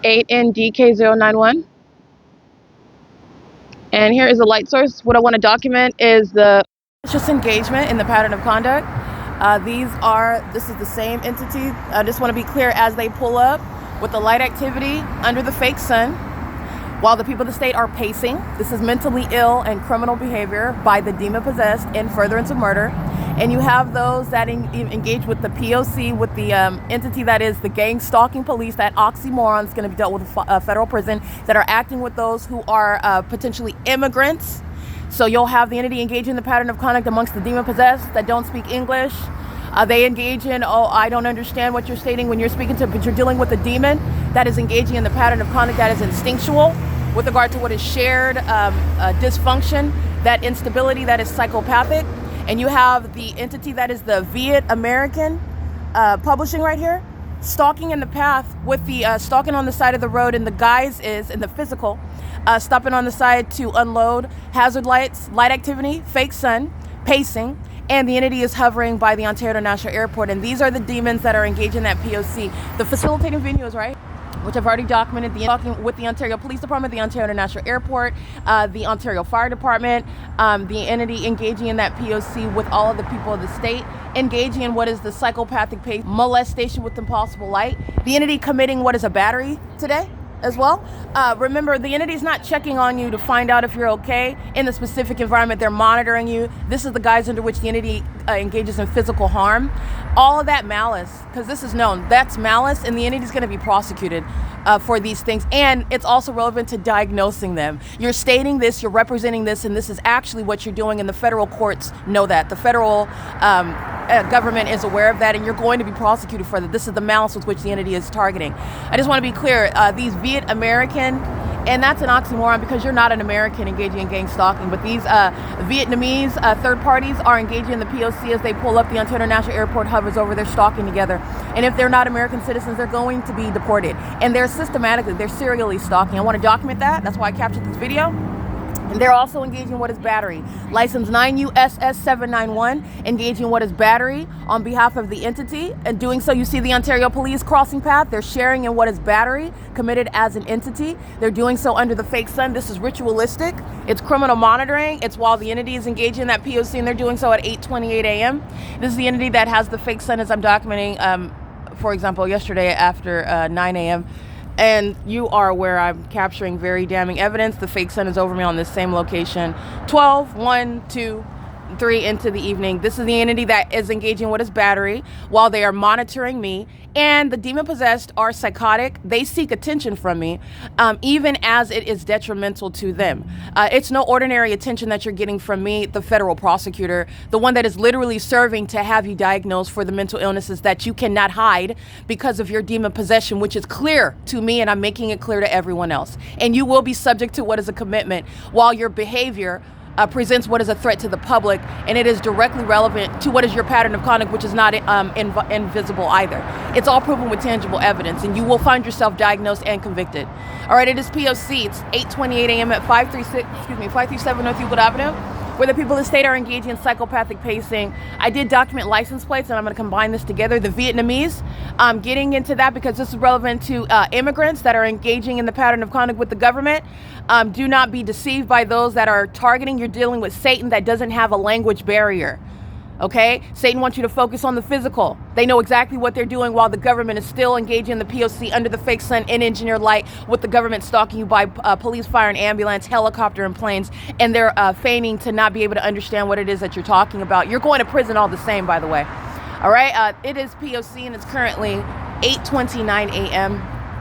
8NDK091. And here is the light source. What I want to document is the malicious engagement in the pattern of conduct. This is the same entity. I just want to be clear, as they pull up with the light activity under the fake sun, while the people of the state are pacing. This is mentally ill and criminal behavior by the demon-possessed in furtherance of murder. And you have those that engage with the P.O.C, with the entity that is the gang stalking police. That oxymoron is going to be dealt with a federal prison, that are acting with those who are potentially immigrants. So you'll have the entity engaging in the pattern of conduct amongst the demon-possessed that don't speak English. They engage in, oh, I don't understand what you're stating when you're speaking to, but you're dealing with a demon that is engaging in the pattern of conduct that is instinctual with regard to what is shared dysfunction, that instability that is psychopathic. And you have the entity that is the Viet American publishing right here, stalking in the path with the stalking on the side of the road, and the guise is in the physical, stopping on the side to unload, hazard lights, light activity, fake sun, pacing, and the entity is hovering by the Ontario International Airport. And these are the demons that are engaged in that P.O.C. The facilitating venue is right, which I've already documented, talking with the Ontario Police Department, the Ontario International Airport, the Ontario Fire Department, the entity engaging in that P.O.C. with all of the people of the state, engaging in what is the psychopathic pace, molestation with impossible light, the entity committing what is a battery today as well. Remember, the entity is not checking on you to find out if you're okay in the specific environment. They're monitoring you. This is the guise under which the entity engages in physical harm. All of that malice, because this is known, that's malice, and the entity is going to be prosecuted for these things. And it's also relevant to diagnosing them. You're stating this, you're representing this, and this is actually what you're doing, and the federal courts know that. The federal government is aware of that, and you're going to be prosecuted for that. This is the malice with which the entity is targeting. I just want to be clear, these Viet American, and that's an oxymoron because you're not an American engaging in gang stalking, but these Vietnamese third parties are engaging in the P.O.C. as they pull up. The Ontario International Airport hovers over, they're stalking together. And if they're not American citizens, they're going to be deported. And they're serially stalking. I want to document that. That's why I captured this video. And they're also engaging what is battery. License 9USS791, engaging what is battery on behalf of the entity. And doing so, you see the Ontario Police crossing path. They're sharing in what is battery, committed as an entity. They're doing so under the fake sun. This is ritualistic. It's criminal monitoring. It's while the entity is engaging in that P.O.C. and they're doing so at 8:28 a.m. This is the entity that has the fake sun, as I'm documenting, for example, yesterday after 9 a.m. And you are aware I'm capturing very damning evidence. The fake sun is over me on this same location. 12, 1, 2, 3 into the evening. This is the entity that is engaging what is battery while they are monitoring me. And the demon-possessed are psychotic. They seek attention from me, even as it is detrimental to them. It's no ordinary attention that you're getting from me, the federal prosecutor, the one that is literally serving to have you diagnosed for the mental illnesses that you cannot hide because of your demon possession, which is clear to me, and I'm making it clear to everyone else. And you will be subject to what is a commitment while your behavior presents what is a threat to the public, and it is directly relevant to what is your pattern of conduct, which is not invisible either. It's all proven with tangible evidence, and you will find yourself diagnosed and convicted. All right, it is P.O.C. It's 8:28 a.m. at 537 North Euclid Avenue, where the people of the state are engaging in psychopathic pacing. I did document license plates, and I'm going to combine this together. The Vietnamese, I'm getting into that because this is relevant to immigrants that are engaging in the pattern of conduct with the government. Do not be deceived by those that are targeting. You're dealing with Satan that doesn't have a language barrier. Okay? Satan wants you to focus on the physical. They know exactly what they're doing while the government is still engaging in the P.O.C. under the fake sun in engineered light, with the government stalking you by police, fire, and ambulance, helicopter, and planes, and they're feigning to not be able to understand what it is that you're talking about. You're going to prison all the same, by the way. All right? It is P.O.C. and it's currently 8:29 a.m.